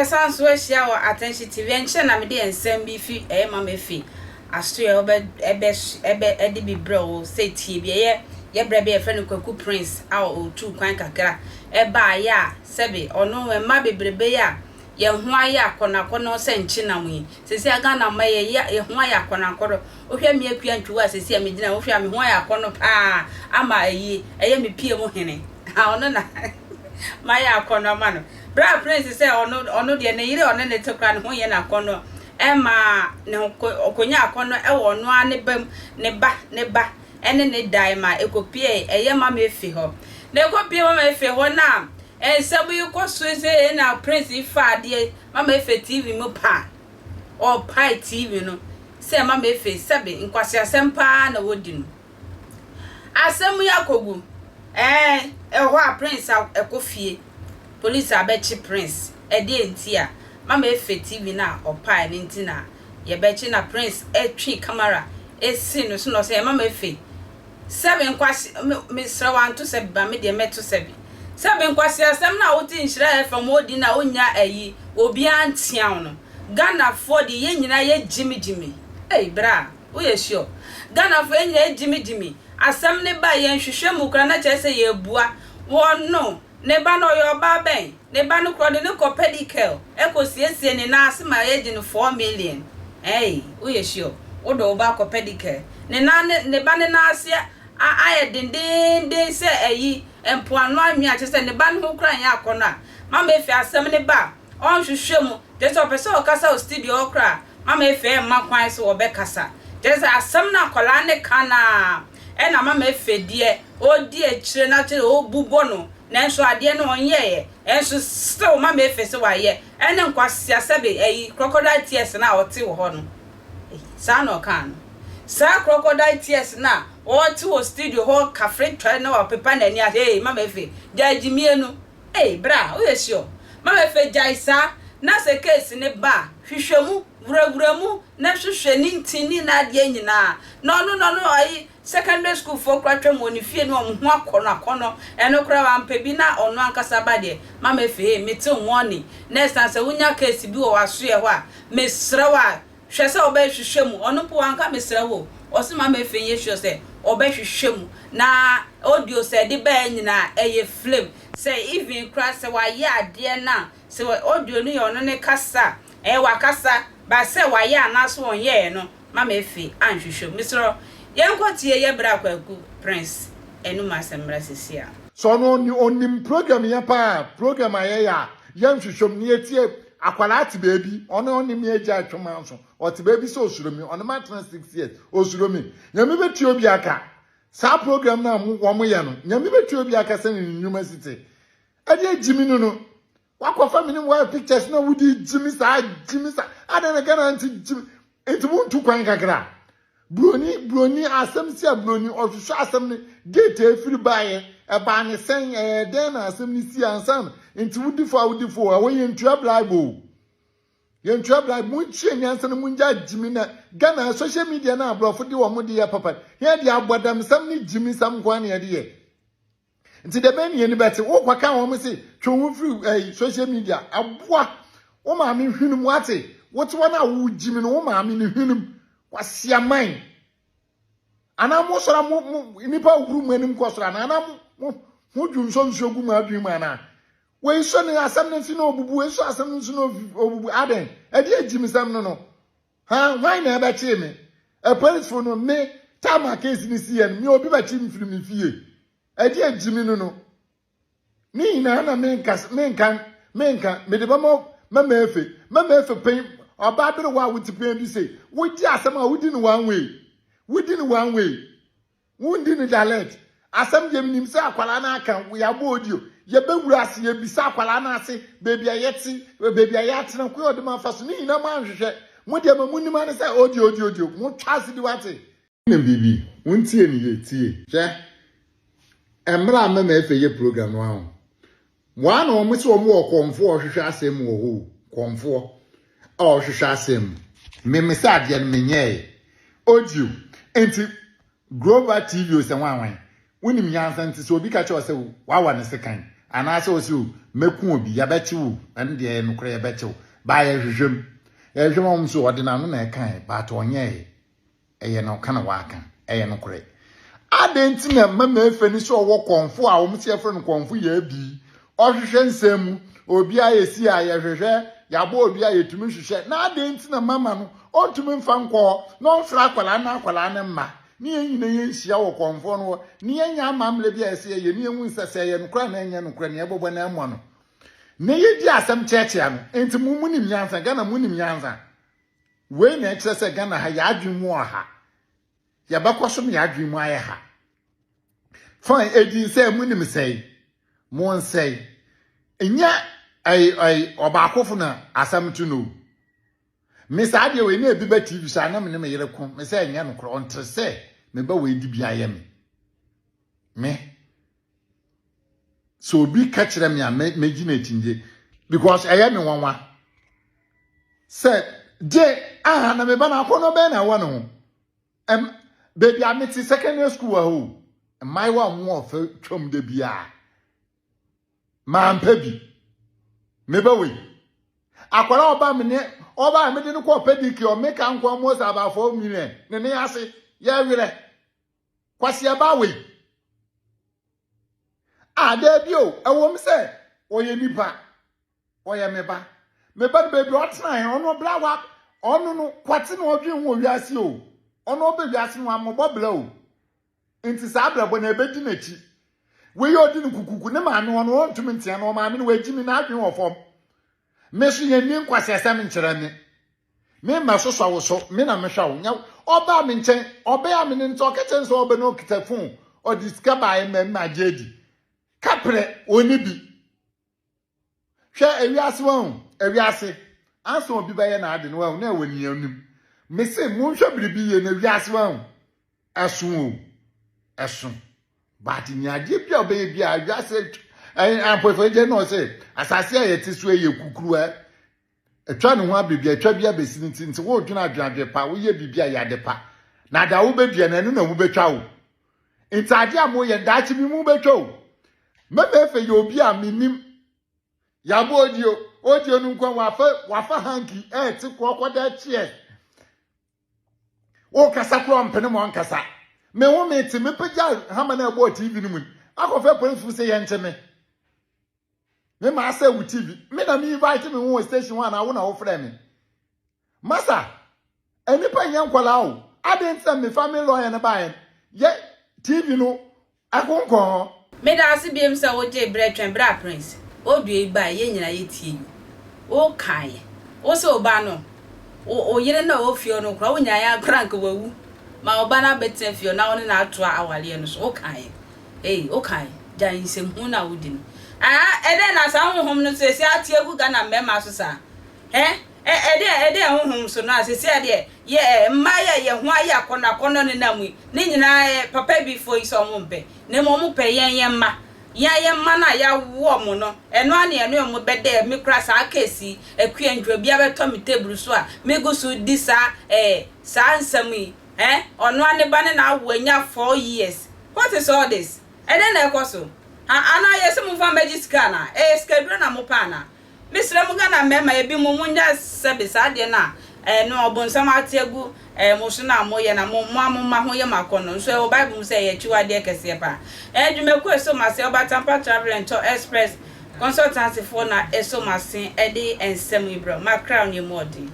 Yes, so share our attention TV and channel me and send me fi Mama Efe. Asto ye ebe bi bro say TV ye brebe e friend Kwaku Prince a o tu kwan kakra e ba ya sebe ono e ma bebrebe ya ye ho aya akona se nchi na mu sesi aga na ma ye ho aya akona ohwe me akua ntwa sesi me gina ohwe me ho aya akono pa ama eye me pie mu hene ha ono na ma ya akono ma no bra Prince say ono de ne yire ono ne tokra ne ho ye na akono ema ne okonya akono e wo no ane bam ne ba ene ne dai ma ekopie eye Mama Efe ho ne ekopie Mama Efe ho na sabu yuko sweze na Prince ifa de Mama Efe TV mu pa o pai TV no se Mama Efe sabe nkwasi asempa na wodi no asemu yakogu ho a Prince ekofie police abechi Prince de ntia Mama Efe TV na o pai ni ntina ye bechi na Prince etwi camera esi no so no se Mama Efe sabe nkwasi misra wanto sabe ba me de meto sabe sabe nkwasi asem na woti nhyira FM odi na onya ayi obi antian no Ghana for the ye nyina ye jimmy bra wo ye sure Ghana for ye nyina jimmy asem ne ba ye nhwehwe mu kra na chese ye bua wonno ne ba no yo ba ben ne ba no kro de ne ko pedicle siesie ne na asema ye di no 4 million wo ye sure wo do ba ko pedicle ne na ne ba ne na asia aye dindin se ayi empoano anwia chese ne ba no kra ya akona Mama Efe asem ne ba on hwehwe mu jeso pese o kasa o studio okra Mama Efe ma kwan so obekasa jeso asem na kola ne kana na Mama Efe die o die chire na chire o bubo no na nso ade no onye enso still Mama Efe so wa ye ene nkwasi asebe crocodile tears na o te wo ho no sa no kan sa crocodile tears na o te wo studio ho cafe try na wa pepa na ni ase Mama Efe jaji mienu bra o yesio Mama Efe jaisa na se case ne ba hwehwemu wurawuramu na hwehwe ni ntini na ade nyina no ayi secondary school for kwatwem oni fie no ho akono eno kra wa mpebi na ono ankasa ba de Mama Efe meti woni next time se wunya case bi wo waso ye ho a mesra wa hwese oba hwehwemu ono po anka mesra wo osi Mama Efe ye hwese se oba hwehwemu na audio se de ba nyina flame say even crash se wa ye ade na se audio no ye ono ne kasa wa kasa ba se wa ye anaso on ye no Mama Efe anhwehwe misro yenkotie ye bra Kwaku Prince enu masemra sisia so no ni onim program ya pa program aye ya yenhwehwem ne etie akwala ati baby ono onim ye gya atwoma so oti baby so osuromi ono ma 6 years osuromi nyame beti obi aka sa program na wo mo ye no nyame beti obi aka se ni university ade jimi no wakwa family wa pictures na wudi jimi sa adana kana anti jimi entibu ntu kwan kakra broni asem sia broni ofisho asem ni gate efiri baye eba ne sen den na asem ni si ansan enti wudi fo awon yentua bible mu chie nyansan mu nja jimi na Ghana social media na abrofo de wo mo de ya papa he de abodam sam ni jimi sam kwan ne de ye enti de ben ye ni beti wo kwaka wo mo si twu free social media aboa wo ma me hwinum ate wo to na wo jimi no wo ma me ni hwinum wasia man anamo sora mu nipa wuru mu anim kwosora na anam mu dwunso nsogu mu adwin mu ana we so ne asam ne fi no obubu we so asam ne no obubu aden e de agimi sam no ha why na eba che me e police for no me tama case ni si en me obi ba chi mfiri me fie e de agimi no ni na na menka me de ba Mama Efe pen oba bere wa wuti pen bi say wudi asam a wudi no one way wundi ni dialect asam je minim say akwala na aka we abodi ye bewura ase ye bisa akwala na ase baby ayeti baby ayati na ko odema faso ni na ma nhwehwe mo de ma munim an say odi mo twase di wate na bibi wontie ni ye tie hwe emra Mama Efe ye program no ahụ wa na mo se o mo konfo ohwehwe asem wo ho konfo ohwehwe asem me sa ade no menye audio enti Global TV o se wanwan wonim yansa nti so obi ka che o se wawa ne sekan anaasɛ osi meku obi ya bɛkyew ɛne de no kora ya bɛkyew ba ya hwehwem hwehwem so ɔde na no na ɛkan ba to ɔnyɛ ɛyɛ no kana waka ɛyɛ no kora adenti na Mama Efe ni so ɔwɔ konfo a wɔn se efre no konfo ya bi ɔhwehwɛ nsɛm obi a yesi a ya hwehwɛ ya bo obi a yetumi hwehwɛ na adenti na mama no ɔntumi mfa nkɔ no mfra akwala na mma ni nyina yenhia wɔ konfo no ni yenya amamle bi a yesi ye ni enwu nsɛsɛ ye no kora na enye no kora ne ɛbɔbɔ na ɛmɔ no ne yedi asɛm kyerɛkyerɛ no enti munim nyansa Ghana munim nyansa we na ɛkyerɛ sɛ Ghana ha ya adwemu ɔha ya bakɔso me adwemu ayɛ ha fine edi sɛ munim sɛ mo nsɛ enya ai obakofo na asɛm tu no me saa de we na ebi ba TV sa na me yere ko me sɛ enya no kro ontre sɛ me ba we di bia ayɛ me so obi ka kyerɛ me a me gina tinje because ɛyɛ me wanwa sɛ je aha na me ba na akɔ no be na wɔ no baby ameti secondary school ho my one more for twom de bia man pebi me ba we akwara oba me de no ko pediki o make an kwa mo sa ba 4 million ne ase ya wire kwase ba we ada bi o ewo m se oye nipa oye me ba baby otna ono blawa ono no kwate no odwen wo wiase o ono oba wiase no amobobla o enti sa abrabo na ebedi nachi we yo di no kukuku ne ma me ono ontumi ntia no ma me no wagimi na adwen wo fom me so ye ni nkwase asem nkyere me ma so so wo so me na me hwa wo nya oba me nchen oba ya me ne nto kechen so oba no kitafon o discover ai me ma jedi kapre oni bi hwe ewiase anso obi ba ye na ade no wa na wani anim me se mo hwe biribi ye na ewiase wa esun but nyaade bi oba bi a ewiase ampofoje no se asase a yeti so ye kukuru etwa ne ho abibia etwa bia besi nti wo dwuna adwadwe pa wo ye bibia ya de pa na da wo bedua na enu na wo betwa wo ntade amo ye ndaachi bi mu betwa wo Mama Efe ye obi a minim ya bo odio nu nkwa wafa hanki ti kokoda chie o kasa kro mpene mo nkasa me wo me ti me pagya hama na ebo TV ni mu akofe police say ye ncheme me ma say with TV me na me invite me wo station 1 na wo na wo frɛ me masa enipa nyankwala o adenta me family lawyer na bae ye TV no akonko me da ase biem say wo je bretwen bra prince o due ba ye nyina ye tie o kan o se oba no o yire na o fio no kra wo nya ya crank wawu ma oba na betia fio na woni na ato awale no so o kan o kan jan se hu na wudi no ede na sa honhom no se atie gu Ghana mema so sa ede honhom so na se ade ye maya ye ho aya kono ne namu ne nyina papa bi fo iso mo mpe ne mo mo pe yen ma ya na ya wo mo no eno ane eno mo bede me kra sa akesi akua ndwa bia beto me table so a me go so di sa sa nsami ono ane ba ne na awanya 4 years. What is all this? Ede na ekoso ana yesi mu fa magiska na schedule na mo pa na misre mu Ghana mema ebi mu munya sebe sa de na no obonsam atiegu mo so na mo ye na mo ma ho ye makono so e Bible mu say ye chiwa de kese pa dwumeku eso mase obatampa travel and tour express consultancy for na eso mase ede ensem ibro ma crown ye modi